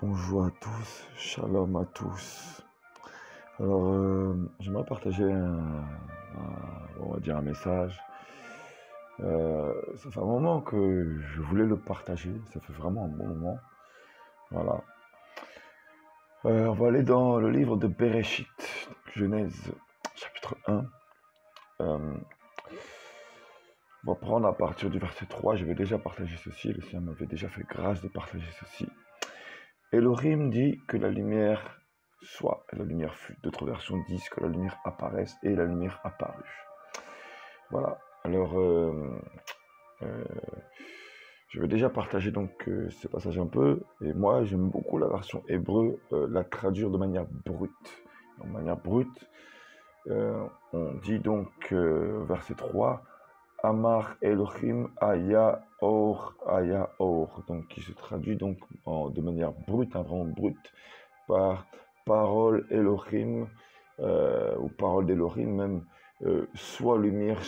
Bonjour à tous, shalom à tous. Alors, j'aimerais partager on va dire un message. Ça fait un moment que je voulais le partager, ça fait vraiment un bon moment. Voilà. On va aller dans le livre de Bereshit, Genèse, chapitre 1. On va prendre à partir du verset 3, je vais déjà partager ceci, le Seigneur m'avait déjà fait grâce de partager ceci. Elohim dit que la lumière soit, et la lumière fut. D'autres versions disent que la lumière apparaisse, et la lumière apparut. Voilà, alors je vais déjà partager donc ce passage un peu, et moi j'aime beaucoup la version hébreu, la traduire de manière brute. De manière brute, on dit donc, verset 3, Amar Elohim Aya Or, donc qui se traduit donc de manière brute, vraiment brute, par parole Elohim, ou parole d'Elohim même, soit lumière,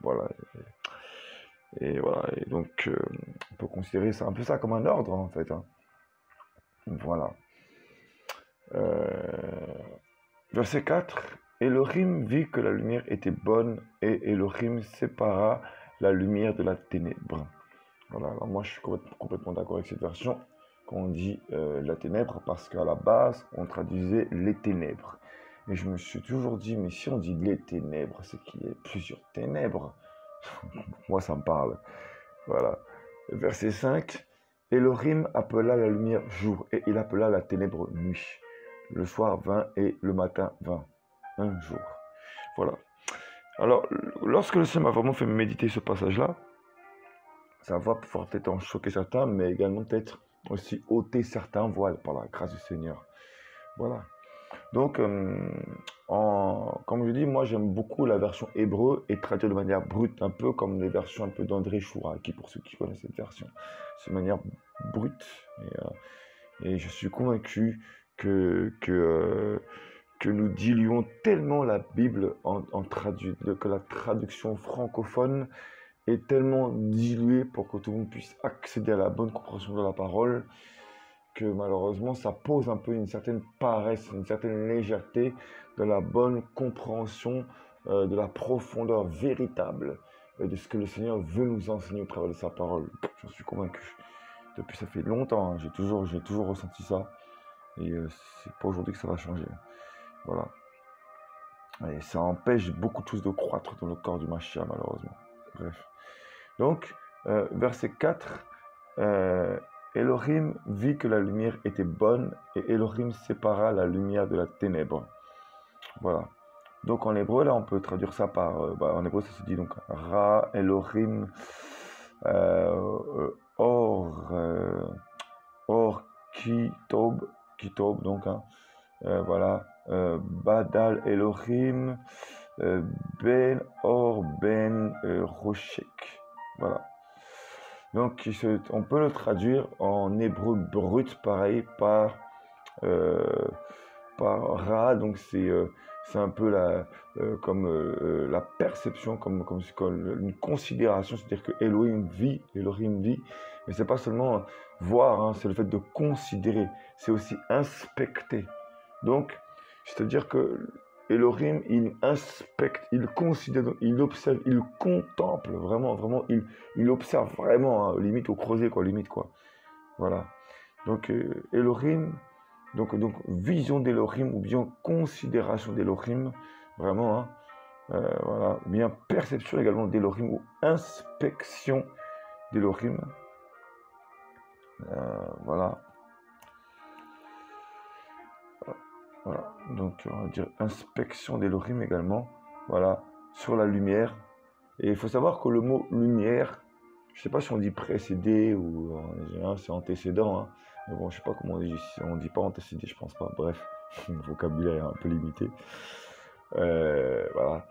voilà. Et voilà, et donc on peut considérer ça un peu ça comme un ordre en fait, hein. Voilà. Verset 4, Elohim vit que la lumière était bonne et Elohim sépara la lumière de la ténèbre. Voilà, alors moi je suis complètement d'accord avec cette version quand on dit la ténèbre, parce qu'à la base on traduisait les ténèbres. Et je me suis toujours dit, mais si on dit les ténèbres, c'est qu'il y a plusieurs ténèbres. Moi ça me parle. Voilà. Verset 5, Elohim appela la lumière jour et il appela la ténèbre nuit. Le soir vint et le matin vint. Un jour. Voilà. Alors, lorsque le Seigneur m'a vraiment fait méditer ce passage-là, ça va pouvoir peut-être en choquer certains, mais également peut-être aussi ôter certains voiles par la grâce du Seigneur. Voilà. Donc, comme je dis, moi j'aime beaucoup la version hébreu et traduite de manière brute, un peu comme les versions un peu d'André Chouraki, pour ceux qui connaissent cette version. C'est de manière brute. Et je suis convaincu que nous diluons tellement la Bible que la traduction francophone est tellement diluée pour que tout le monde puisse accéder à la bonne compréhension de la parole, que malheureusement ça pose un peu une certaine paresse, une certaine légèreté de la bonne compréhension de la profondeur véritable de ce que le Seigneur veut nous enseigner au travers de sa parole. J'en suis convaincu. Depuis ça fait longtemps, hein, j'ai toujours ressenti ça, et c'est pas aujourd'hui que ça va changer. Voilà. Et ça empêche beaucoup de choses de croître dans le corps du Mashiach, malheureusement. Bref. Donc, verset 4, Elohim vit que la lumière était bonne et Elohim sépara la lumière de la ténèbre. Voilà. Donc en hébreu, là, on peut traduire ça par... en hébreu, ça se dit donc Ra, Elohim, Or, Kitob, donc, hein, voilà, Badal Elohim, Ben Or Ben Roshek. Voilà. Donc on peut le traduire en hébreu brut, pareil, par Ra, donc c'est un peu comme la perception, comme une considération, c'est-à-dire que Elohim vit, mais c'est pas seulement voir, hein, c'est le fait de considérer, c'est aussi inspecter. Donc, c'est-à-dire que Elohim, il inspecte, il considère, il observe, il contemple, vraiment, il observe vraiment, hein, limite au creuset, quoi, limite, quoi. Voilà. Donc, Elohim, donc vision d'Elohim, ou bien considération d'Elohim, vraiment, hein, voilà, ou bien perception également d'Elohim, ou inspection d'Elohim. Voilà. Voilà, donc on va dire inspection d'Elohim également, voilà, sur la lumière. Et il faut savoir que le mot lumière, je ne sais pas si on dit précédé ou en général c'est antécédent, hein. Mais bon, je sais pas comment on dit, on dit pas antécédé, je pense pas, bref, le vocabulaire est un peu limité. Voilà.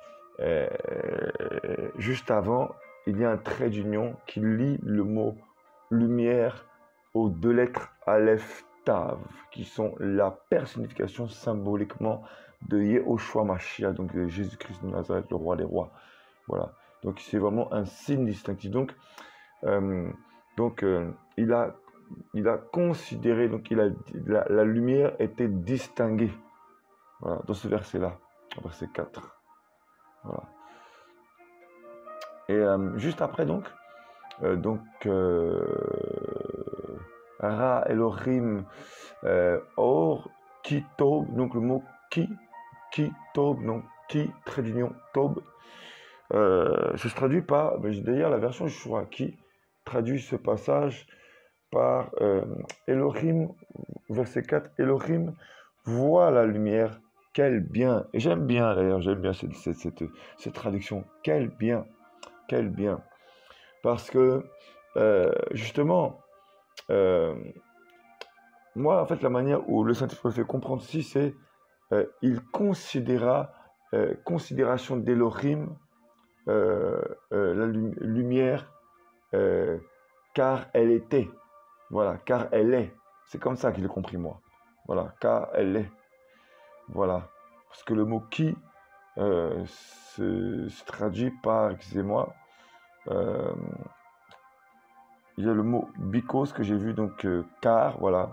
Juste avant, il y a un trait d'union qui lie le mot lumière aux deux lettres Aleph Tav, qui sont la personnification symboliquement de Yehoshua Mashiach, donc de Jésus-Christ de Nazareth, le roi des rois. Voilà. Donc c'est vraiment un signe distinctif. Donc il a il a considéré, donc la lumière était distinguée. Voilà, dans ce verset-là, verset 4. Voilà. Et juste après, Ra Elohim Or Ki Tob, donc le mot Ki Tob, donc Ki, trait d'union, Tob, ça se traduit par, d'ailleurs la version Yeshua qui traduit ce passage par Elohim, verset 4, Elohim voit la lumière, quel bien, et j'aime bien d'ailleurs, j'aime bien cette traduction, quel bien, parce que justement, moi en fait la manière où le Saint-Esprit me fait comprendre ici, c'est il considéra, considération d'Elohim, la lumière, car elle était, voilà, car elle est, c'est comme ça qu'il l'ai compris moi, voilà, car elle est, voilà, parce que le mot qui se traduit par, excusez-moi, il y a le mot because que j'ai vu, donc car, voilà,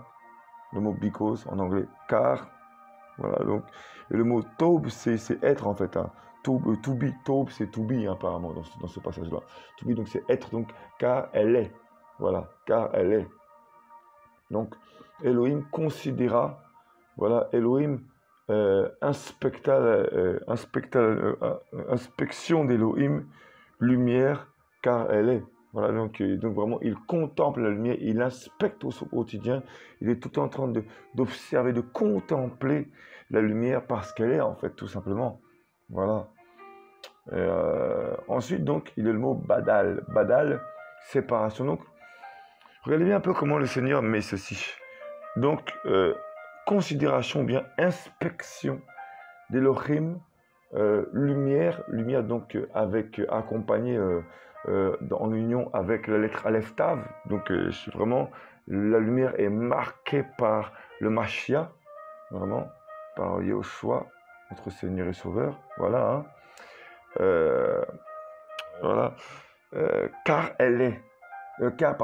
le mot because en anglais, car, voilà, donc, et le mot taube, c'est être en fait, hein. To be, taube, c'est to be apparemment dans ce passage-là. To be, donc c'est être, donc, car elle est, voilà, car elle est. Donc, Elohim considéra, voilà, Elohim inspection d'Elohim, lumière, car elle est. Voilà, donc vraiment, il contemple la lumière, il inspecte au quotidien, il est tout le temps en train d'observer, de contempler la lumière parce qu'elle est, en fait, tout simplement. Voilà. Ensuite, donc, il y a le mot badal. Badal, séparation. Donc, regardez bien un peu comment le Seigneur met ceci. Donc, considération, bien, inspection d'Elohim, lumière donc accompagnée en union avec la lettre Aleph Tav. Donc vraiment, la lumière est marquée par le Mashiach, vraiment, par Yahushua, notre Seigneur et Sauveur. Voilà. Hein. Voilà. Car elle est. Car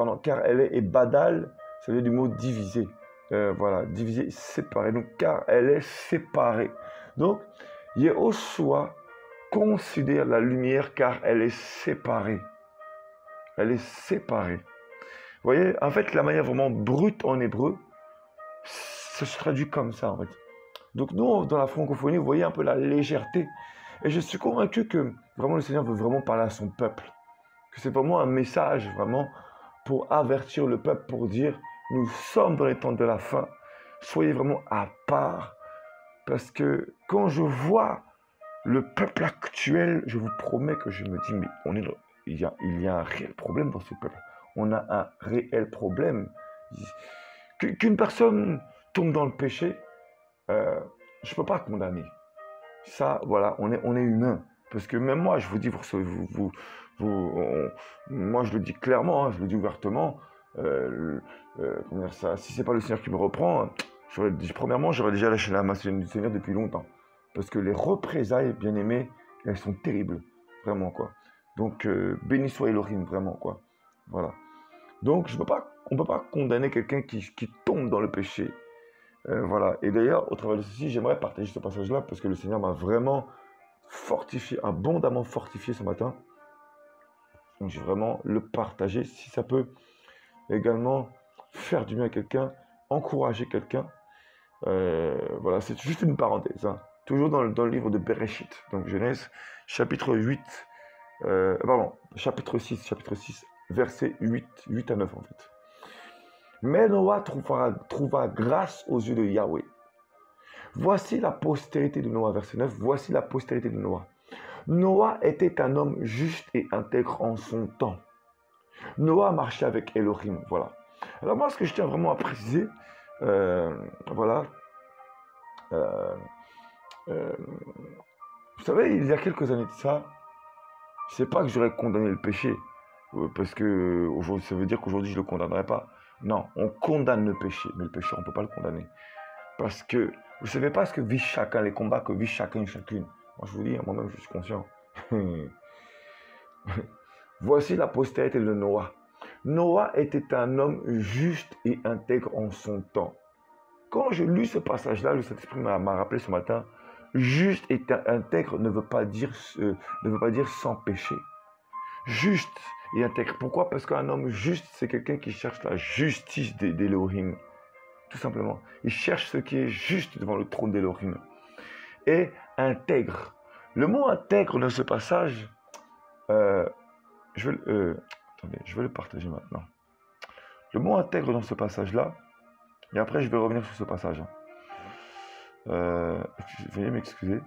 elle est, et badal, ça vient du mot diviser. Voilà, diviser, séparer. Donc, car elle est séparée. Donc, Yahushua considère la lumière car elle est séparée. Elle est séparée. Vous voyez, en fait, la manière vraiment brute en hébreu, ça se traduit comme ça, en fait. Donc, nous, dans la francophonie, vous voyez un peu la légèreté. Et je suis convaincu que vraiment le Seigneur veut vraiment parler à son peuple. Que c'est vraiment un message, vraiment, pour avertir le peuple, pour dire, nous sommes dans les temps de la fin. Soyez vraiment à part. Parce que quand je vois le peuple actuel, je vous promets que je me dis, mais il y a un réel problème dans ce peuple. On a un réel problème. Qu'une personne tombe dans le péché, je ne peux pas condamner. Ça, voilà, on est humain. Parce que même moi, je vous dis, moi je le dis clairement, hein, je le dis ouvertement, comment dire ça, si c'est pas le Seigneur qui me reprend, premièrement, j'aurais déjà lâché la main du Seigneur depuis longtemps. Parce que les représailles, bien aimées, elles sont terribles, vraiment, quoi. Donc, béni soit Elohim, vraiment, quoi. Voilà. Donc, on ne peut pas condamner quelqu'un qui tombe dans le péché. Voilà. Et d'ailleurs, au travers de ceci, j'aimerais partager ce passage-là parce que le Seigneur m'a vraiment fortifié, abondamment fortifié ce matin. Donc, je vais vraiment le partager. Si ça peut également faire du bien à quelqu'un, encourager quelqu'un. Voilà, c'est juste une parenthèse. Hein. Toujours dans le livre de Bereshit, donc Genèse, chapitre 8, chapitre 6, versets 8 à 9 en fait. Mais Noah trouva grâce aux yeux de Yahweh. Voici la postérité de Noah, verset 9, voici la postérité de Noah. Noah était un homme juste et intègre en son temps. Noah marchait avec Elohim, voilà. Alors moi, ce que je tiens vraiment à préciser, voilà, vous savez, il y a quelques années de ça, c'est pas que j'aurais condamné le péché, parce que ça veut dire qu'aujourd'hui je le condamnerai pas. Non, on condamne le péché, mais le péché on peut pas le condamner, parce que vous savez pas ce que vit chacun, les combats que vit chacun et chacune. Moi je vous dis, moi-même je suis conscient. Voici la postérité de Noah. Noah était un homme juste et intègre en son temps. Quand j'ai lu ce passage-là, le Saint-Esprit m'a rappelé ce matin, juste et intègre ne veut pas dire sans péché. Juste et intègre. Pourquoi? Parce qu'un homme juste, c'est quelqu'un qui cherche la justice d'Élohim. Tout simplement. Il cherche ce qui est juste devant le trône d'Élohim. Et intègre. Le mot intègre dans ce passage, je vais le partager maintenant. Le mot intègre dans ce passage-là, et après je vais revenir sur ce passage. Veuillez m'excuser.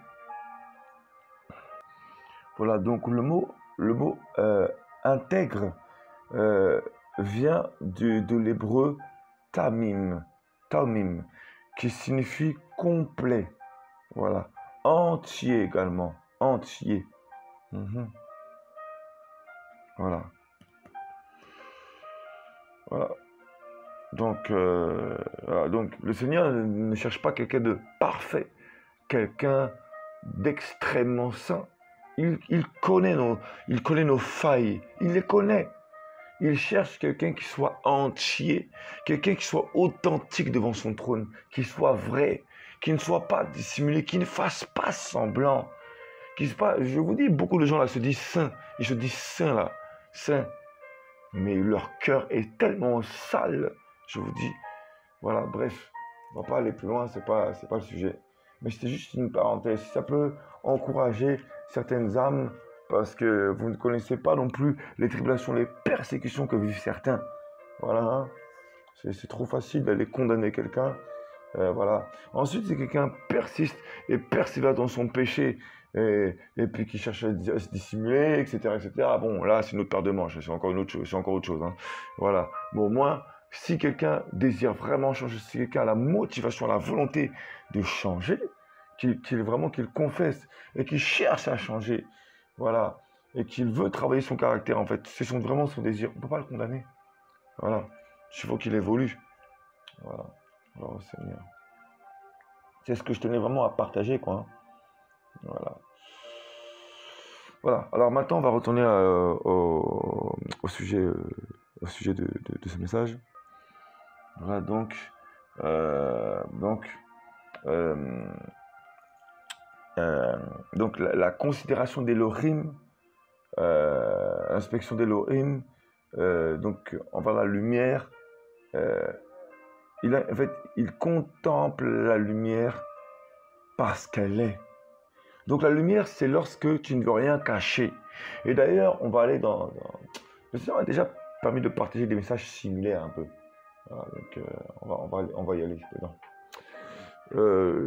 Voilà, donc le mot intègre vient de l'hébreu tamim, qui signifie complet. Voilà, entier également, entier. Voilà. Voilà. Donc, donc, le Seigneur ne cherche pas quelqu'un de parfait, quelqu'un d'extrêmement saint. Il connaît nos failles, il les connaît. Il cherche quelqu'un qui soit entier, quelqu'un qui soit authentique devant son trône, qui soit vrai, qui ne soit pas dissimulé, qui ne fasse pas semblant. Je vous dis, beaucoup de gens là se disent saints, ils se disent saints là, saints. Mais leur cœur est tellement sale, je vous dis. Voilà, bref, on va pas aller plus loin, c'est pas le sujet. Mais c'était juste une parenthèse. Ça peut encourager certaines âmes parce que vous ne connaissez pas non plus les tribulations, les persécutions que vivent certains. Voilà, hein. C'est trop facile d'aller condamner quelqu'un. Voilà. Ensuite, si quelqu'un persiste et persévère dans son péché et puis qui cherche à se dissimuler, etc., bon, là, c'est une autre paire de manches. C'est encore autre chose. Hein. Voilà. Bon, au moins, si quelqu'un désire vraiment changer, si quelqu'un a la motivation, la volonté de changer, qu'il confesse et qu'il cherche à changer, voilà, et qu'il veut travailler son caractère, en fait, c'est vraiment son désir. On ne peut pas le condamner. Voilà. Il faut qu'il évolue. Voilà. Alors, Seigneur. C'est ce que je tenais vraiment à partager, quoi. Hein. Voilà. Voilà. Alors maintenant, on va retourner au sujet de ce message. Voilà, donc la considération d'Elohim, l'inspection d'Elohim, donc envers la lumière, il contemple la lumière parce qu'elle est. Donc la lumière, c'est lorsque tu ne veux rien cacher. Et d'ailleurs, on va aller dans... Le Seigneur a déjà permis de partager des messages similaires un peu. Voilà, donc on va y aller dedans.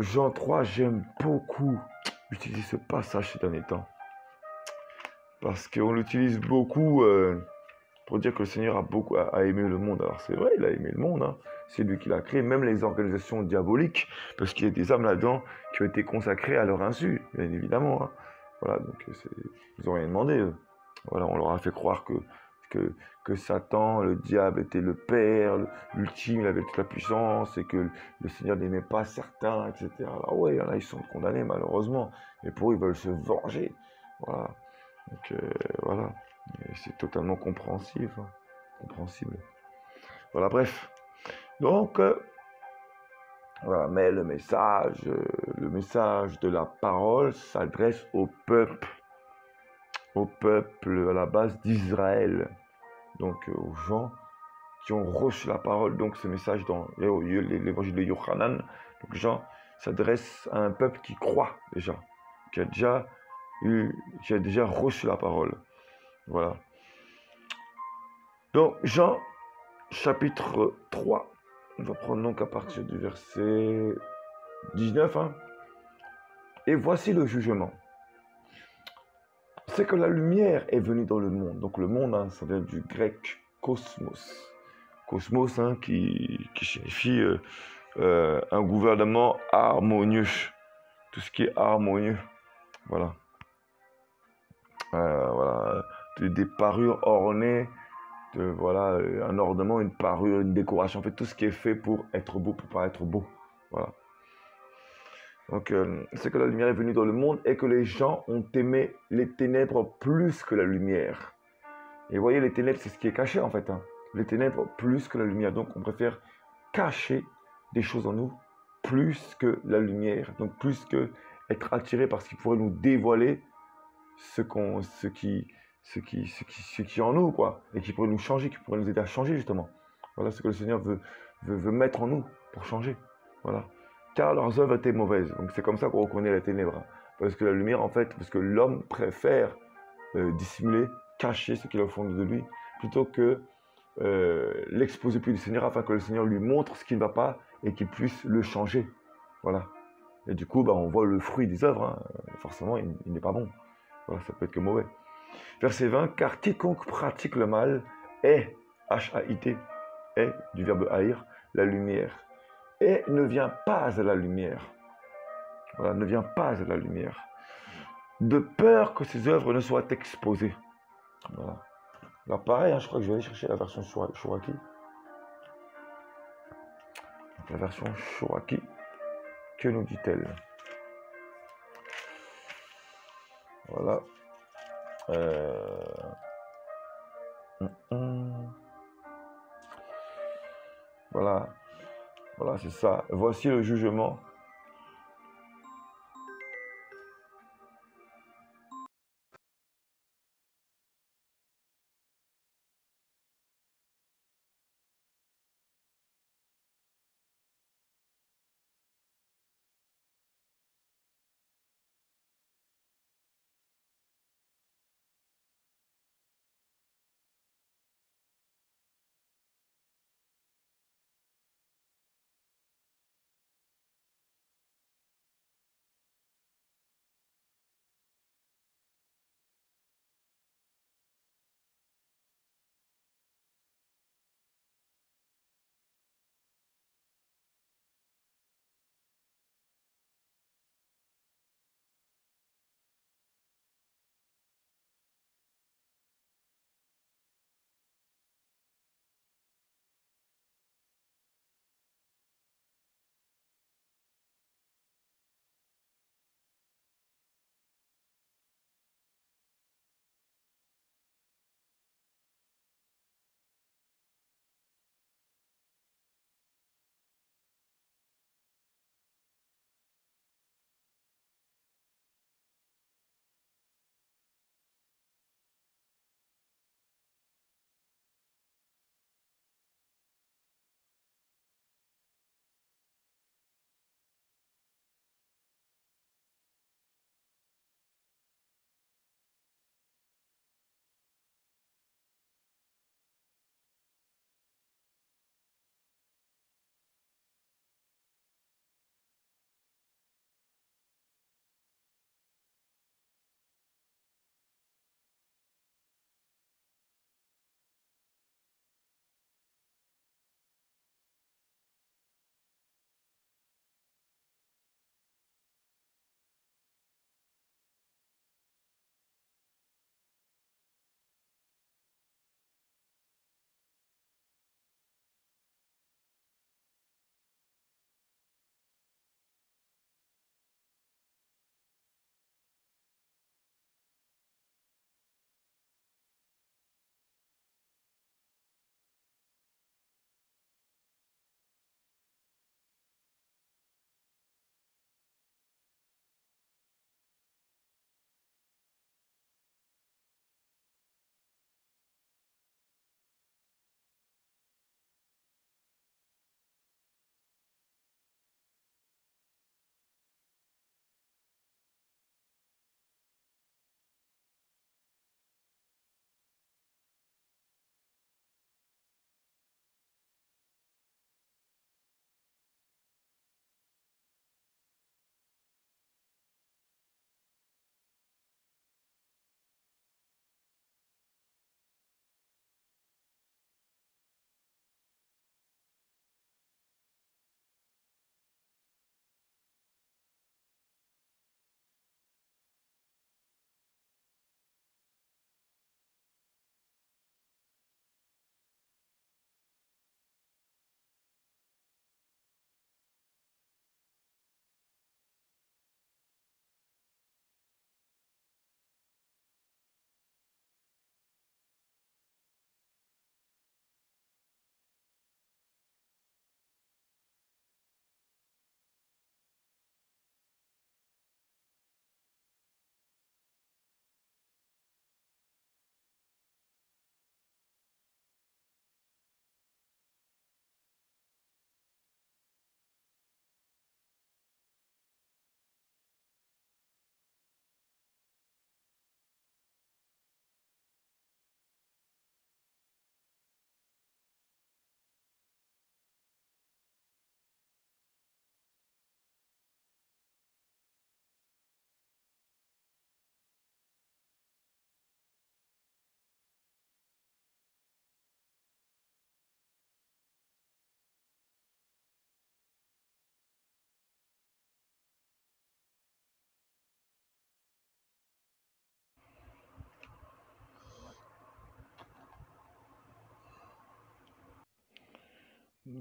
Jean 3, j'aime beaucoup utiliser ce passage ces derniers temps. Parce qu'on l'utilise beaucoup pour dire que le Seigneur a aimé le monde. Alors c'est vrai, il a aimé le monde. Hein. C'est lui qui l'a créé, même les organisations diaboliques, parce qu'il y a des âmes là-dedans qui ont été consacrées à leur insu, bien évidemment. Hein. Voilà, donc ils n'ont rien demandé. Voilà, on leur a fait croire que Satan, le diable, était le père, l'ultime, il avait toute la puissance, et que le Seigneur n'aimait pas certains, etc. Alors ouais, là, ils sont condamnés malheureusement, et pour eux, ils veulent se venger. Voilà. Donc voilà, c'est totalement compréhensible. Voilà, bref. Donc, voilà, mais le message de la parole s'adresse au peuple à la base d'Israël. Donc aux gens qui ont reçu la parole. Donc ce message dans l'évangile de Yohanan, donc Jean s'adresse à un peuple qui croit déjà, qui a déjà reçu la parole. Voilà. Donc Jean chapitre 3, on va prendre donc à partir du verset 19. Hein. Et voici le jugement. C'est que la lumière est venue dans le monde. Donc le monde, hein, ça vient du grec cosmos. Cosmos, hein, qui signifie un gouvernement harmonieux. Tout ce qui est harmonieux. Voilà. Voilà. Des parures ornées. Voilà, un ornement, une parure, une décoration. En fait, tout ce qui est fait pour être beau, pour paraître beau. Voilà. Donc, c'est que la lumière est venue dans le monde et que les gens ont aimé les ténèbres plus que la lumière. Et vous voyez, les ténèbres, c'est ce qui est caché, en fait. Hein. les ténèbres plus que la lumière. Donc, on préfère cacher des choses en nous plus que la lumière. Donc, plus que être attiré par ce qui pourrait nous dévoiler ce qui est en nous, quoi. Et qui pourrait nous changer, qui pourrait nous aider à changer, justement. Voilà ce que le Seigneur veut mettre en nous pour changer. Voilà. Car leurs œuvres étaient mauvaises. Donc, c'est comme ça qu'on reconnaît la ténèbres. Hein. Parce que la lumière, en fait, parce que l'homme préfère dissimuler, cacher ce qu'il a au fond de lui, plutôt que l'exposer plus du Seigneur afin que le Seigneur lui montre ce qui ne va pas et qu'il puisse le changer. Voilà. Et du coup, on voit le fruit des œuvres. Hein. Forcément, il n'est pas bon. Voilà, ça peut être que mauvais. Verset 20, car quiconque pratique le mal est, H-A-I-T, est, du verbe haïr, la lumière, et ne vient pas à la lumière. Voilà, ne vient pas à la lumière. De peur que ses œuvres ne soient exposées. Voilà. Alors pareil, hein, je crois que je vais aller chercher la version Chouraki. La version Chouraki, que nous dit-elle? Voilà. Voilà. Voilà, c'est ça. Voici le jugement.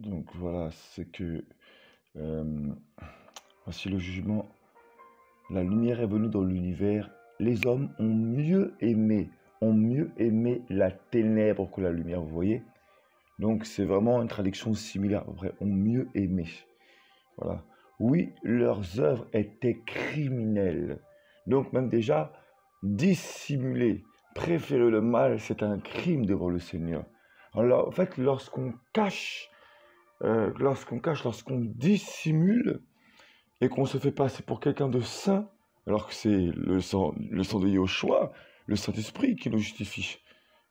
Donc voilà, c'est que voici le jugement. La lumière est venue dans l'univers. Les hommes ont mieux aimé la ténèbre que la lumière, vous voyez? Donc c'est vraiment une traduction similaire, à peu près, ont mieux aimé. Voilà. Oui, leurs œuvres étaient criminelles. Donc même déjà, dissimuler, préférer le mal, c'est un crime devant le Seigneur. Alors en fait, lorsqu'on dissimule et qu'on se fait passer pour quelqu'un de saint, alors que c'est le sang de Yahushua, le Saint-Esprit qui nous justifie.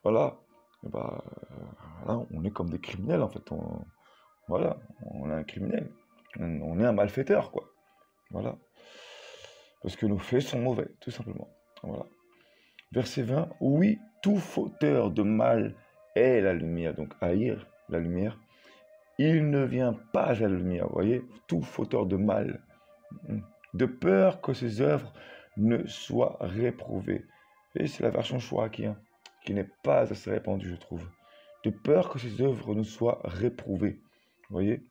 Voilà. Et bah, voilà, on est comme des criminels en fait. Voilà, on est un criminel. On est un malfaiteur, quoi. Voilà. Parce que nos faits sont mauvais, tout simplement. Voilà. Verset 20. Oui, tout fauteur de mal est la lumière. Donc, haïr la lumière. Il ne vient pas à la lumière, vous voyez, tout fauteur de mal, de peur que ses œuvres ne soient réprouvées. Et c'est la version Choura qui n'est pas assez répandue, je trouve. De peur que ses œuvres ne soient réprouvées. Vous voyez?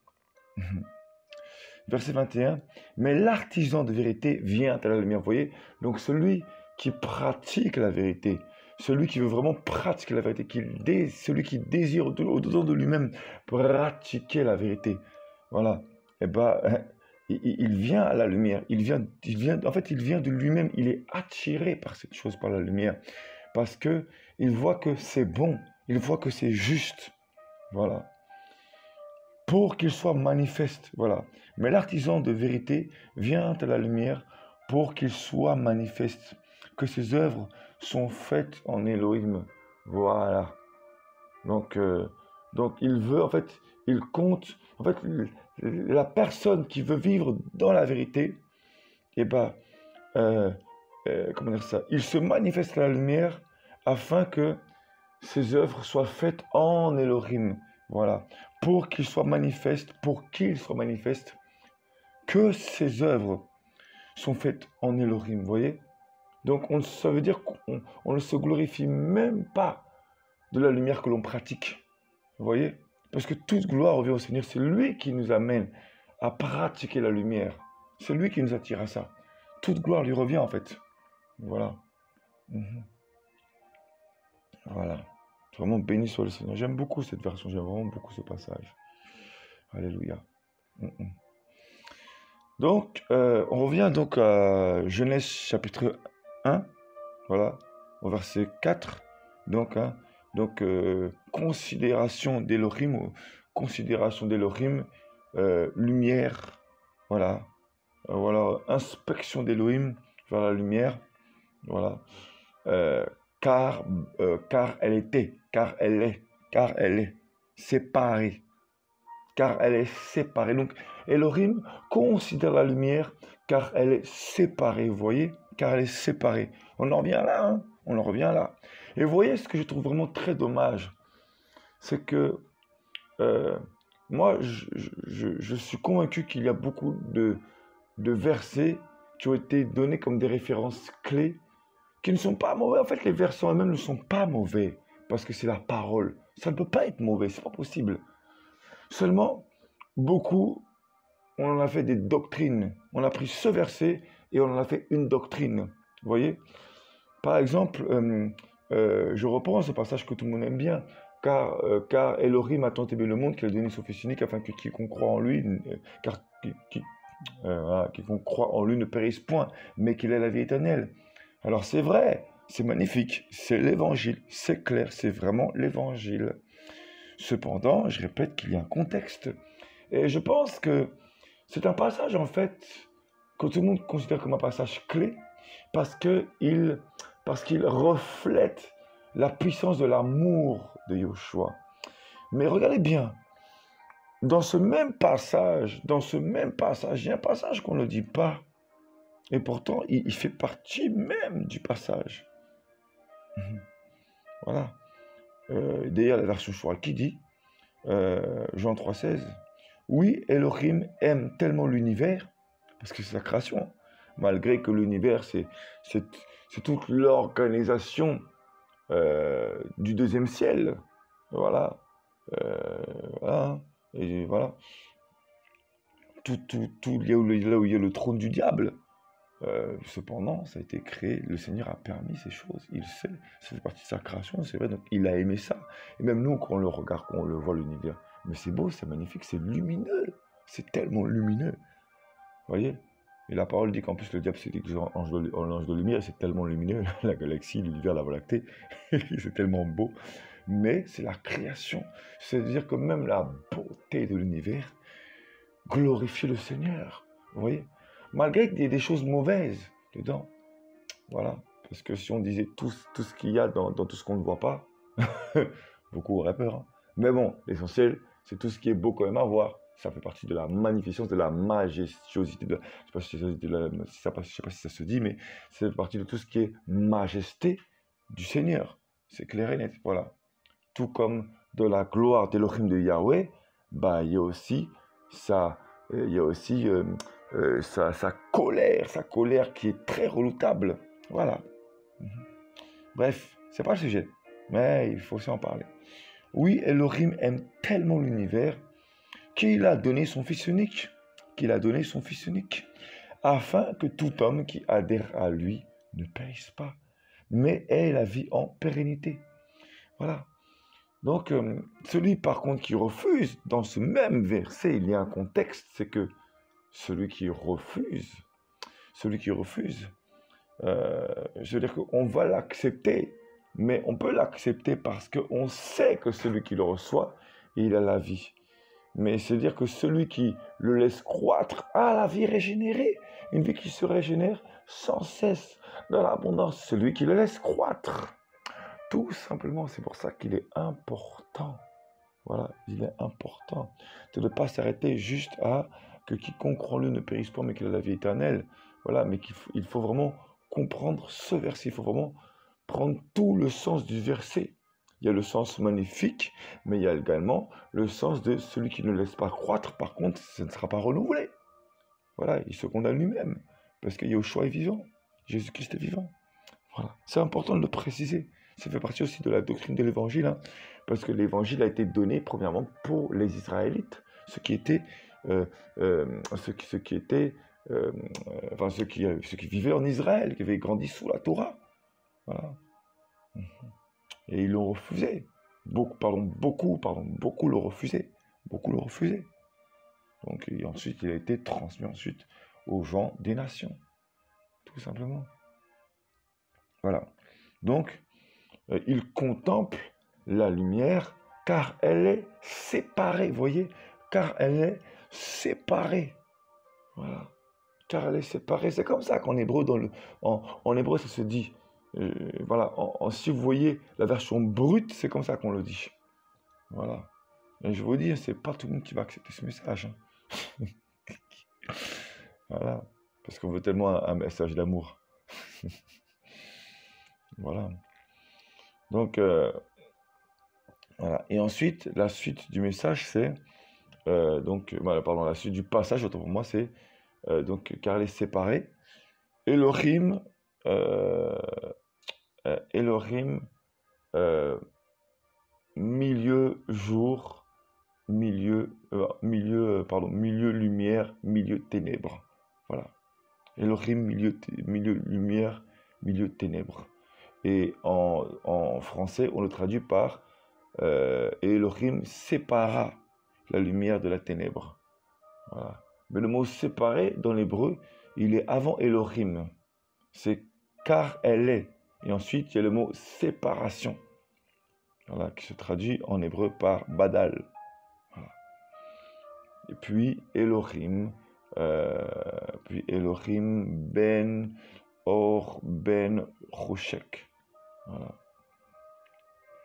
Verset 21. Mais l'artisan de vérité vient à la lumière. Vous voyez? Donc celui qui pratique la vérité, celui qui veut vraiment pratiquer la vérité, celui qui désire au-dedans de lui-même pratiquer la vérité. Voilà. Et il vient à la lumière. En fait, il vient de lui-même. Il est attiré par cette chose, par la lumière. Parce que il voit que c'est bon. Il voit que c'est juste. Voilà. Pour qu'il soit manifeste. Voilà. Mais l'artisan de vérité vient à la lumière pour qu'il soit manifeste. Que ses œuvres sont faites en Elohim. Voilà. Donc il veut, en fait, il compte, en fait, la personne qui veut vivre dans la vérité, eh ben, comment dire ça, il se manifeste à la lumière afin que ses œuvres soient faites en Elohim. Voilà. Pour qu'il soit manifeste, que ses œuvres sont faites en Elohim. Vous voyez? Donc ça veut dire qu'on ne se glorifie même pas de la lumière que l'on pratique. Vous voyez? Parce que toute gloire revient au Seigneur. C'est lui qui nous amène à pratiquer la lumière. C'est lui qui nous attire à ça. Toute gloire lui revient en fait. Voilà. Voilà. Vraiment béni soit le Seigneur. J'aime beaucoup cette version. J'aime vraiment beaucoup ce passage. Alléluia. Donc, on revient donc à Genèse chapitre 1. Voilà. Au verset 4. Donc, considération d'Elohim, lumière, voilà, inspection d'Elohim vers la lumière, voilà, car elle est séparée, Donc, Elohim considère la lumière car elle est séparée, vous voyez, car elle est séparée. On en revient là, hein. On en revient là. Et vous voyez ce que je trouve vraiment très dommage, c'est que moi, je suis convaincu qu'il y a beaucoup de versets qui ont été donnés comme des références clés, qui ne sont pas mauvais. En fait, les versets eux-mêmes ne sont pas mauvais, parce que c'est la parole. Ça ne peut pas être mauvais, c'est pas possible. Seulement, beaucoup, on en a fait des doctrines. On a pris ce verset et on en a fait une doctrine. Vous voyez? Par exemple, je reprends ce passage que tout le monde aime bien. Car Elohim a tant aimé le monde qu'il a donné son Fils unique afin que quiconque croit en lui, quiconque croit en lui ne périsse point, mais qu'il ait la vie éternelle. Alors c'est vrai, c'est magnifique, c'est l'évangile, c'est clair, c'est vraiment l'évangile. Cependant, je répète qu'il y a un contexte. Et je pense que c'est un passage, en fait, que tout le monde considère comme un passage clé, parce qu'il reflète la puissance de l'amour de Yahushua. Mais regardez bien, dans ce même passage, il y a un passage qu'on ne dit pas, et pourtant, il fait partie même du passage. Voilà. D'ailleurs, la version Choura qui dit, Jean 3,16, oui, Elohim aime tellement l'univers, parce que c'est la création, malgré que l'univers, c'est toute l'organisation du deuxième ciel. Voilà. Voilà. Et voilà. Tout là où il y a le trône du diable. Cependant, ça a été créé, le Seigneur a permis ces choses, il sait, ça fait partie de sa création, c'est vrai, donc il a aimé ça. Et même nous, quand on le regarde, quand on le voit, l'univers, mais c'est beau, c'est magnifique, c'est lumineux, c'est tellement lumineux, vous voyez. Et la parole dit qu'en plus le diable c'est l'ange de lumière, c'est tellement lumineux, la galaxie, l'univers, la Voie lactée, c'est tellement beau, mais c'est la création, c'est-à-dire que même la beauté de l'univers glorifie le Seigneur, vous voyez. Malgré qu'il y ait des choses mauvaises dedans. Voilà. Parce que si on disait tout ce qu'il y a dans tout ce qu'on ne voit pas, beaucoup auraient peur. Hein. Mais bon, l'essentiel, c'est tout ce qui est beau quand même à voir. Ça fait partie de la magnificence, de la majestuosité. Je ne sais pas si ça se dit, mais c'est partie de tout ce qui est majesté du Seigneur. C'est clair et net. Voilà. Tout comme de la gloire d'Elohim de Yahweh, bah, il y a aussi ça. Il y a aussi sa colère qui est très redoutable. Voilà. Bref, c'est pas le sujet, mais il faut aussi en parler. Oui, Elohim aime tellement l'univers qu'il a donné son Fils unique, afin que tout homme qui adhère à lui ne périsse pas, mais ait la vie en pérennité. Voilà. Donc, celui par contre qui refuse, dans ce même verset, il y a un contexte, c'est que celui qui refuse, je veux dire qu'on va l'accepter, mais on peut l'accepter parce qu'on sait que celui qui le reçoit, il a la vie. Mais c'est-à-dire que celui qui le laisse croître a la vie régénérée, une vie qui se régénère sans cesse dans l'abondance, celui qui le laisse croître. Tout simplement, c'est pour ça qu'il est important. Voilà, il est important de ne pas s'arrêter juste à que quiconque croit en lui ne périsse pas, mais qu'il a la vie éternelle. Voilà, mais il faut vraiment comprendre ce verset. Il faut vraiment prendre tout le sens du verset. Il y a le sens magnifique, mais il y a également le sens de celui qui ne laisse pas croître. Par contre, ce ne sera pas renouvelé. Voilà, il se condamne lui-même, parce que Yahushua est vivant. Jésus-Christ est vivant. Voilà. C'est important de le préciser. Ça fait partie aussi de la doctrine de l'évangile, hein, parce que l'évangile a été donné premièrement pour les Israélites, ceux qui vivaient en Israël, qui avaient grandi sous la Torah. Voilà. Et ils l'ont refusé. Beaucoup l'ont refusé. Beaucoup l'ont refusé. Donc, et ensuite, il a été transmis ensuite aux gens des nations. Tout simplement. Voilà. Donc, il contemple la lumière car elle est séparée. Vous voyez? Car elle est séparée. Voilà. Car elle est séparée. C'est comme ça qu'en hébreu, en hébreu, ça se dit. Voilà. Si vous voyez la version brute, c'est comme ça qu'on le dit. Voilà. Et je vous dis, c'est pas tout le monde qui va accepter ce message. Hein. Voilà. Parce qu'on veut tellement un message d'amour. Voilà. Donc, voilà. Et ensuite, la suite du message, c'est... la suite du passage, autant pour moi, c'est... car elle est séparée. Elohim, milieu jour, milieu lumière, milieu ténèbres. Voilà. Elohim, milieu lumière, milieu ténèbres. Et en français, on le traduit par Elohim sépara la lumière de la ténèbre. Voilà. Mais le mot séparé dans l'hébreu, il est avant Elohim. C'est car elle est. Et ensuite, il y a le mot séparation. Voilà, qui se traduit en hébreu par badal. Voilà. Et puis Elohim, ben or ben choshek. Voilà.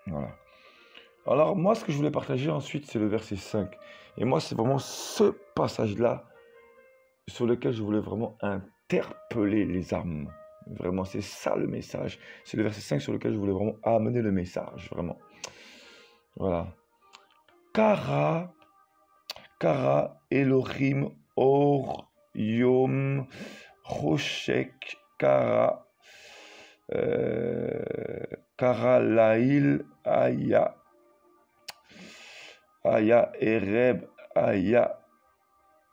Voilà. Alors moi, ce que je voulais partager ensuite, c'est le verset 5. Et moi, c'est vraiment ce passage-là sur lequel je voulais vraiment interpeller les âmes. Vraiment, c'est ça le message. C'est le verset 5 sur lequel je voulais vraiment amener le message, vraiment. Voilà. Kara Elohim Or Yom Choshek Kara Lail Aya Ereb Aya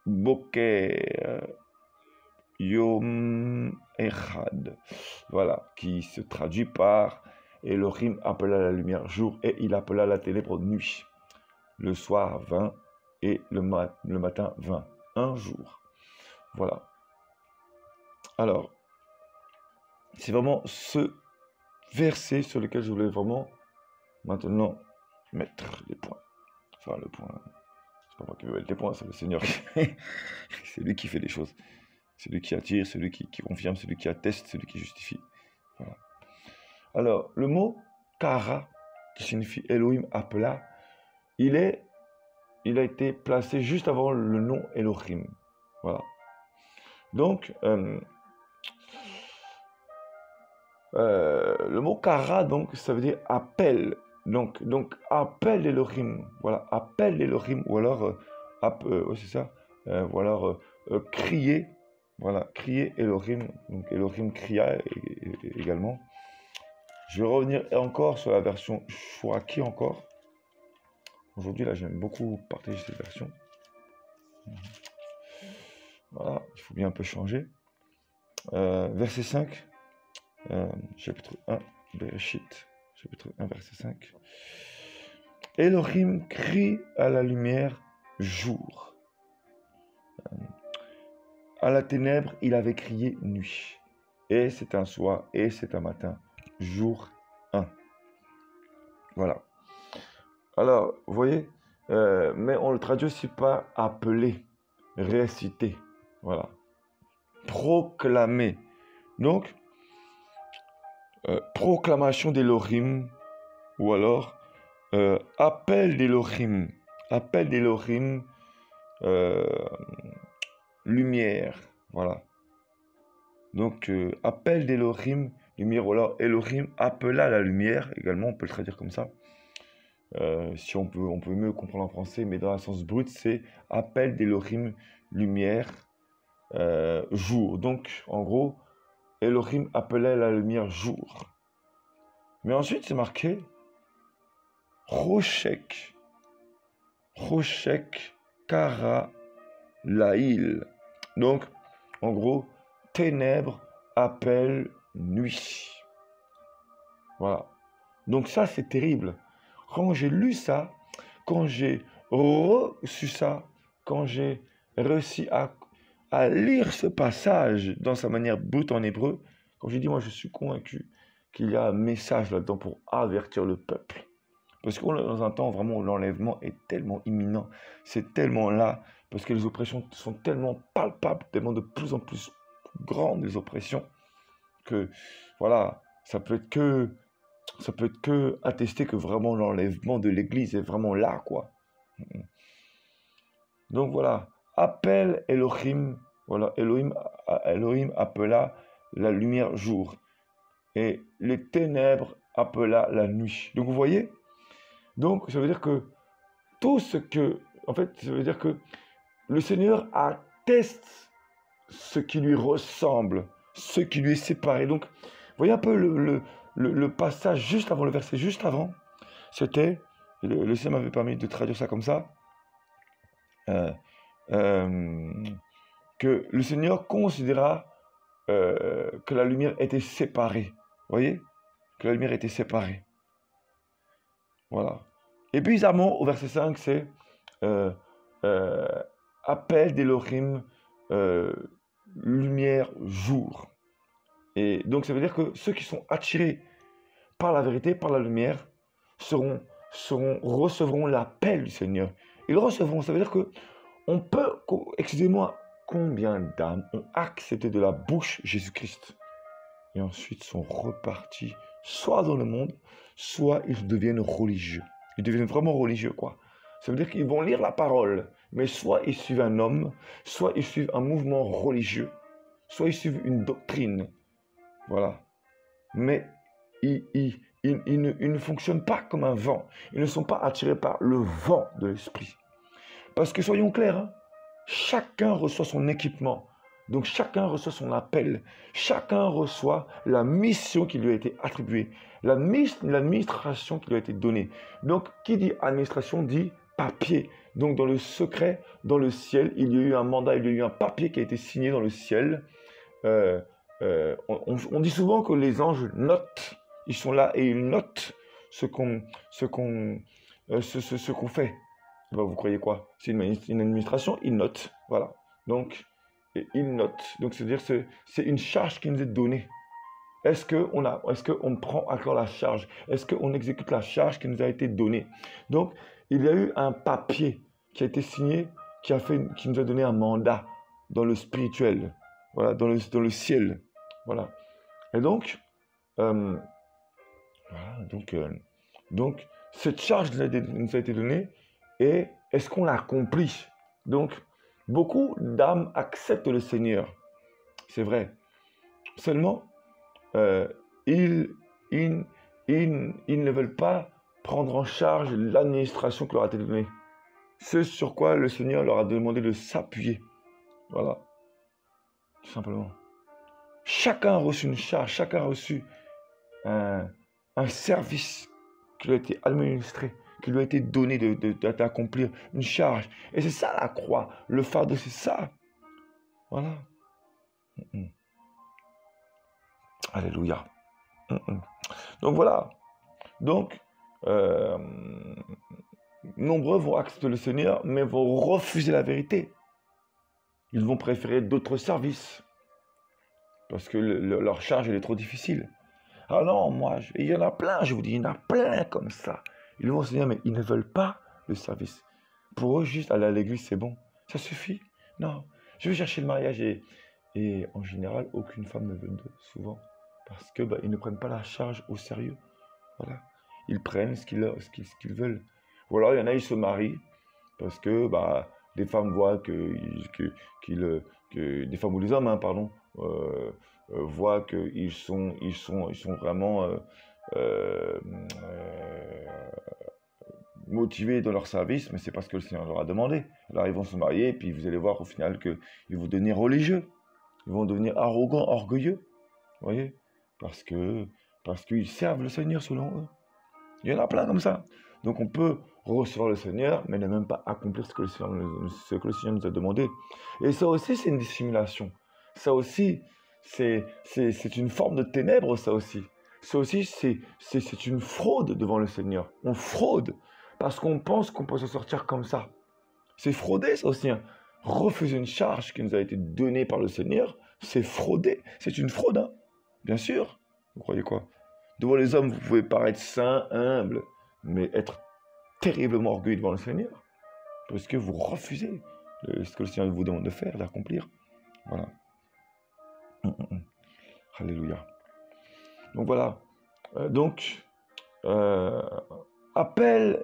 Boker Yom Echad. Voilà, qui se traduit par Elohim appela la lumière jour et il appela la ténèbre nuit. Le soir 20 et le matin 20. Un jour. Voilà. Alors, c'est vraiment ce verset sur lequel je voulais vraiment maintenant mettre les points. Enfin, le point, c'est pas moi qui vais mettre les points, c'est le Seigneur. C'est lui qui fait les choses. C'est lui qui attire, c'est lui qui confirme, c'est lui qui atteste, c'est lui qui justifie. Voilà. Alors, le mot Kara, qui signifie Elohim appela, il a été placé juste avant le nom Elohim. Voilà. Donc, le mot Kara, donc, ça veut dire appel. Donc appel Elohim. Voilà, appel Elohim. Ou alors, c'est ça. Ou alors, crier. Voilà, crier Elohim. Donc, Elohim cria également. Je vais revenir encore sur la version Shuraki encore. Aujourd'hui, là, j'aime beaucoup partager cette version. Voilà, il faut bien un peu changer. Verset 5, chapitre 1, Bereshit, chapitre 1, verset 5. Elohim crie à la lumière jour. À la ténèbre, il avait crié nuit. Et c'est un soir, et c'est un matin. Jour 1. Voilà. Alors, vous voyez, mais on le traduit aussi par appeler, réciter. Voilà. Proclamer. Donc, proclamation d'Elohim, ou alors appel d'Elohim. Appel d'Elohim, lumière. Voilà. Donc, appel d'Elohim, lumière, ou alors Elohim appela la lumière, également, on peut le traduire comme ça. Si on peut mieux comprendre en français, mais dans le sens brut, c'est appel d'Elohim, lumière, jour. Donc, en gros, Elohim appelait la lumière jour. Mais ensuite, c'est marqué Roshek. Roshek Kara Laïl. Donc, en gros, ténèbres appellent nuit. Voilà. Donc ça, c'est terrible. Quand j'ai lu ça, quand j'ai reçu ça, quand j'ai réussi à lire ce passage dans sa manière brute en hébreu, quand j'ai dit, moi, je suis convaincu qu'il y a un message là-dedans pour avertir le peuple. Parce qu'on est dans un temps vraiment où l'enlèvement est tellement imminent, c'est tellement là, parce que les oppressions sont tellement palpables, tellement de plus en plus grandes les oppressions, que voilà, ça peut être que attester que vraiment l'enlèvement de l'Église est vraiment là, quoi. Donc voilà, appel Elohim, voilà, Elohim appela la lumière jour, et les ténèbres appela la nuit. Donc vous voyez, donc ça veut dire que tout ce que, en fait, ça veut dire que le Seigneur atteste ce qui lui ressemble, ce qui lui est séparé. Donc, vous voyez un peu le passage juste avant, le verset juste avant, c'était, le Seigneur m'avait permis de traduire ça comme ça, que le Seigneur considéra que la lumière était séparée. Vous voyez? Que la lumière était séparée. Voilà. Et puis, bizarrement, au verset 5, c'est appel d'Elohim, lumière, jour. Et donc, ça veut dire que ceux qui sont attirés par la vérité, par la lumière, recevront l'appel du Seigneur. Ils recevront, ça veut dire que on peut, excusez-moi, combien d'âmes ont accepté de la bouche Jésus-Christ et ensuite sont repartis, soit dans le monde, soit ils deviennent religieux. Ils deviennent vraiment religieux, quoi. Ça veut dire qu'ils vont lire la parole, mais soit ils suivent un homme, soit ils suivent un mouvement religieux, soit ils suivent une doctrine. Voilà. Mais ils ne fonctionnent pas comme un vent. Ils ne sont pas attirés par le vent de l'esprit. Parce que soyons clairs, hein, chacun reçoit son équipement. Donc chacun reçoit son appel. Chacun reçoit la mission qui lui a été attribuée. L'administration qui lui a été donnée. Donc qui dit administration dit papier. Donc dans le secret, dans le ciel, il y a eu un mandat, il y a eu un papier qui a été signé dans le ciel. Euh, on dit souvent que les anges notent, ils sont là et ils notent ce qu'on fait. Ben, vous croyez quoi? C'est une administration, ils notent. Voilà. Donc, ils notent. Donc, c'est-à-dire que c'est une charge qui nous est donnée. Est-ce qu'on prend à cœur la charge? Est-ce qu'on exécute la charge qui nous a été donnée? Donc, il y a eu un papier qui a été signé, qui nous a donné un mandat dans le spirituel, voilà, dans le ciel. Voilà. Et donc, euh, voilà, donc, cette charge nous a été donnée et est-ce qu'on l'accomplit? Donc, beaucoup d'âmes acceptent le Seigneur. C'est vrai. Seulement, euh, ils, ils, ils ne veulent pas prendre en charge l'administration qui leur a été donnée. Ce sur quoi le Seigneur leur a demandé de s'appuyer. Voilà. Tout simplement. Chacun a reçu une charge, chacun a reçu un service qui lui a été administré, qui lui a été donné d'accomplir une charge. Et c'est ça la croix, le fardeau, c'est ça. Voilà. Alléluia. Donc voilà. Donc, nombreux vont accepter le Seigneur, mais vont refuser la vérité. Ils vont préférer d'autres services parce que leur charge elle est trop difficile. Ah non, il y en a plein, je vous dis, il y en a plein comme ça. Ils vont se dire, mais ils ne veulent pas le service. Pour eux, juste aller à l'église, c'est bon. Ça suffit. Non, je vais chercher le mariage et en général, aucune femme ne veut souvent. Parce que ils ne prennent pas la charge au sérieux. Voilà. Ils prennent ce qu'ils veulent. Ou alors, il y en a, ils se marient parce que les femmes voient que des femmes ou les hommes, hein, pardon, voient qu'ils sont vraiment motivés dans leur service, mais c'est parce que le Seigneur leur a demandé. Alors ils vont se marier, et puis vous allez voir au final qu'ils vont devenir religieux, ils vont devenir arrogants, orgueilleux, vous voyez, parce qu'ils servent le Seigneur selon eux. Il y en a plein comme ça. Donc on peut recevoir le Seigneur, mais ne même pas accomplir ce que le Seigneur nous a demandé. Et ça aussi, c'est une dissimulation. Ça aussi, c'est une forme de ténèbres, ça aussi. Ça aussi, c'est une fraude devant le Seigneur. On fraude parce qu'on pense qu'on peut se sortir comme ça. C'est frauder, ça aussi. Hein. Refuser une charge qui nous a été donnée par le Seigneur, c'est frauder. C'est une fraude, hein. Bien sûr. Vous croyez quoi? Devant les hommes, vous pouvez paraître saint, humble, mais être terriblement orgueilleux devant le Seigneur, parce que vous refusez ce que le Seigneur vous demande de faire, d'accomplir. Voilà. Alléluia. Donc voilà. Appel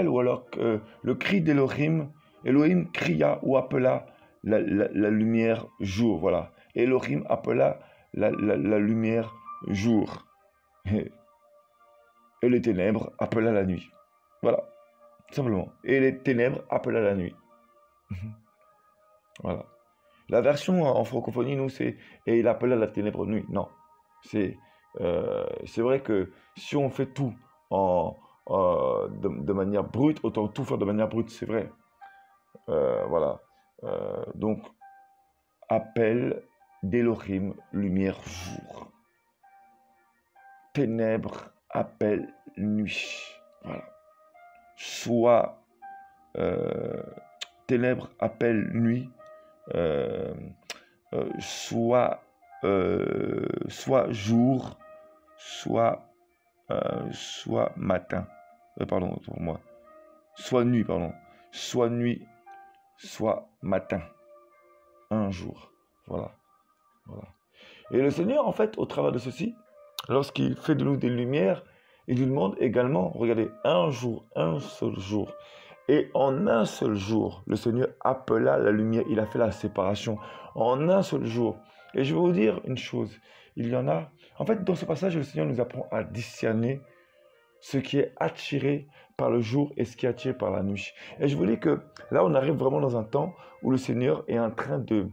ou alors le cri d'Elohim. Elohim cria ou appela la lumière jour. Voilà. Elohim appela la lumière jour. Et les ténèbres appela la nuit. Voilà, simplement. Et les ténèbres appela la nuit. Voilà. La version en francophonie, nous, c'est « et il appela la ténèbre nuit ». Non, c'est vrai que si on fait tout de manière brute, autant tout faire de manière brute, c'est vrai. Voilà. Donc, appel d'Elohim, lumière jour. Ténèbres, appel nuit. Voilà. Soit ténèbres, appel nuit, soit jour, soit matin. Pardon, pour moi. Soit nuit, pardon. Soit nuit, soit matin. Un jour. Voilà. Voilà. Et le Seigneur, en fait, au travers de ceci, lorsqu'il fait de nous des lumières, il nous demande également, regardez, un jour, un seul jour. Et en un seul jour, le Seigneur appela la lumière, il a fait la séparation. En un seul jour. Et je vais vous dire une chose, il y en a... En fait, dans ce passage, le Seigneur nous apprend à discerner ce qui est attiré par le jour et ce qui est attiré par la nuit. Et je vous dis que là, on arrive vraiment dans un temps où le Seigneur est en train de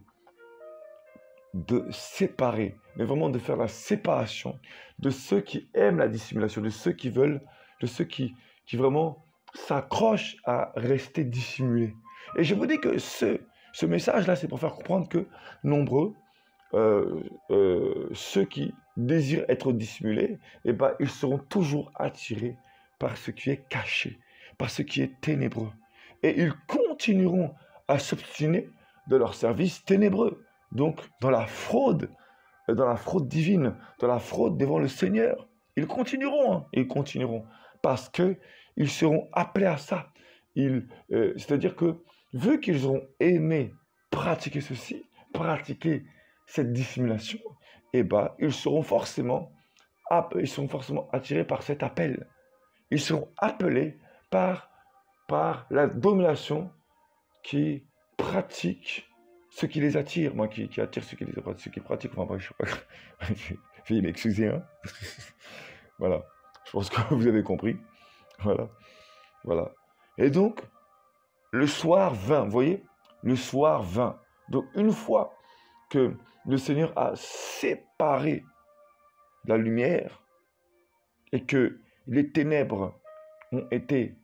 séparer, mais vraiment de faire la séparation de ceux qui aiment la dissimulation, de ceux qui veulent, de ceux qui vraiment s'accrochent à rester dissimulés. Et je vous dis que ce message-là, c'est pour faire comprendre que nombreux, ceux qui désirent être dissimulés, eh ben, ils seront toujours attirés par ce qui est caché, par ce qui est ténébreux. Et ils continueront à s'obstiner de leur service ténébreux. Donc, dans la fraude divine, dans la fraude devant le Seigneur. Ils continueront, hein, ils continueront, parce qu'ils seront appelés à ça. C'est-à-dire que, vu qu'ils auront aimé pratiquer ceci, pratiquer cette dissimulation, eh ben, ils seront forcément attirés par cet appel. Ils seront appelés par la domination qui pratique ce qui les attire, moi qui attire ceux qui pratiquent, enfin bref, je sais pas, veuillez m'excuser, hein. Voilà, je pense que vous avez compris, voilà. Et donc, le soir vint, vous voyez, le soir vint. Donc, une fois que le Seigneur a séparé la lumière et que les ténèbres ont été,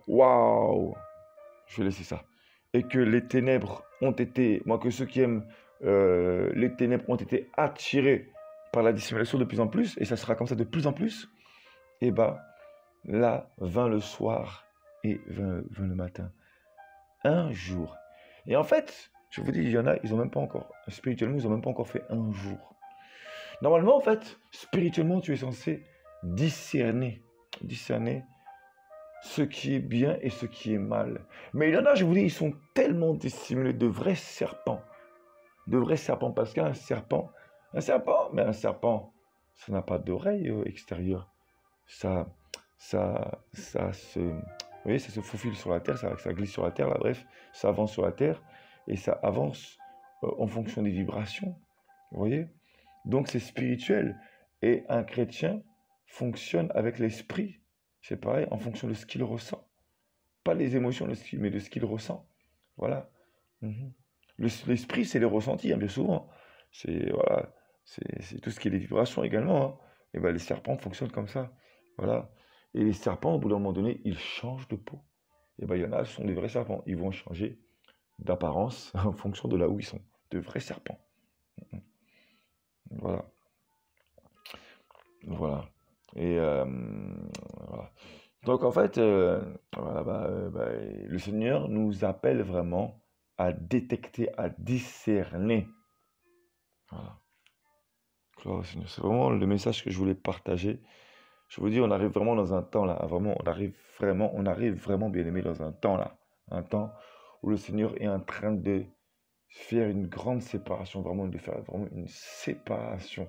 waouh, je vais laisser ça. Et que les ténèbres ont été, que ceux qui aiment les ténèbres ont été attirés par la dissimulation de plus en plus, et ça sera comme ça de plus en plus, et là vint le soir et vint le matin. Un jour. Et en fait, je vous dis, il y en a, ils n'ont même pas encore, spirituellement, ils n'ont même pas encore fait un jour. Normalement, en fait, spirituellement, tu es censé discerner ce qui est bien et ce qui est mal. Mais il y en a, je vous dis, ils sont tellement dissimulés, de vrais serpents, parce qu'un serpent, ça n'a pas d'oreille extérieure. Ça vous voyez, ça se faufile sur la terre, ça glisse sur la terre, là, bref, ça avance sur la terre, et ça avance en fonction des vibrations, vous voyez. Donc c'est spirituel, et un chrétien fonctionne avec l'esprit, c'est pareil, en fonction de ce qu'il ressent. Pas les émotions, mais de ce qu'il ressent, voilà. L'esprit, c'est les ressentis, hein, bien souvent. C'est tout ce qui est les vibrations également, hein. Et les serpents fonctionnent comme ça, voilà. Et les serpents, au bout d'un moment donné, ils changent de peau. Et il y en a, ce sont des vrais serpents. Ils vont changer d'apparence en fonction de là où ils sont. De vrais serpents. Voilà. Et voilà. Donc en fait, le Seigneur nous appelle vraiment à détecter, à discerner. Voilà. C'est vraiment le message que je voulais partager. Je vous dis, on arrive vraiment dans un temps là, vraiment, on arrive vraiment bien aimé dans un temps là, un temps où le Seigneur est en train de faire une grande séparation, vraiment de faire vraiment une séparation,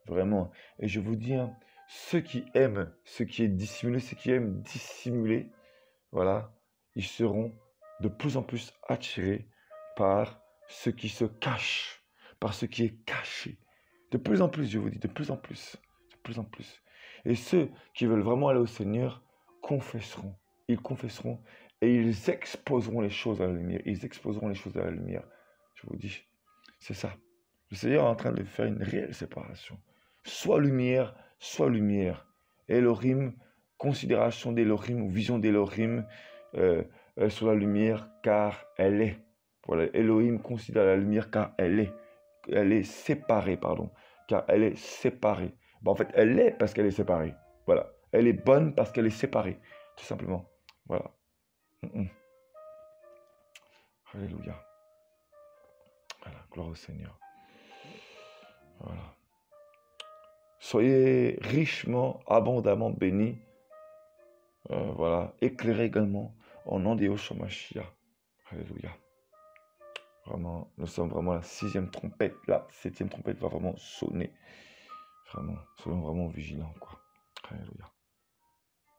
vraiment. Et je vous dis, hein, ceux qui aiment ce qui est dissimulé, ceux qui aiment dissimuler, voilà, ils seront de plus en plus attirés par ce qui se cache, par ce qui est caché. De plus en plus, je vous dis, de plus en plus, de plus en plus. Et ceux qui veulent vraiment aller au Seigneur confesseront. Ils confesseront et ils exposeront les choses à la lumière. Ils exposeront les choses à la lumière. Je vous dis, c'est ça. Le Seigneur est en train de faire une réelle séparation. Soit lumière, soit lumière. Elohim, considération d'Elohim ou vision d'Elohim sur la lumière car elle est. Voilà, Elohim considère la lumière car elle est séparée, car elle est séparée. En fait, elle est parce qu'elle est séparée. Voilà. Elle est bonne parce qu'elle est séparée. Tout simplement. Voilà. Alléluia. Voilà. Gloire au Seigneur. Voilà. Soyez richement, abondamment bénis. Voilà. Éclairés également au nom de Yeshua Mashiach. Alléluia. Vraiment, nous sommes vraiment à la 6e trompette. La 7e trompette va vraiment sonner. Vraiment, soyons vraiment vigilants, quoi. Alléluia.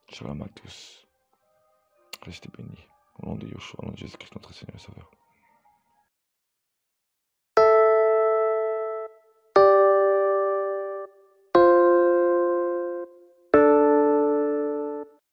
Shalom à tous. Restez bénis. Au nom de Yeshua, au nom de Jésus-Christ, notre Seigneur et Sauveur.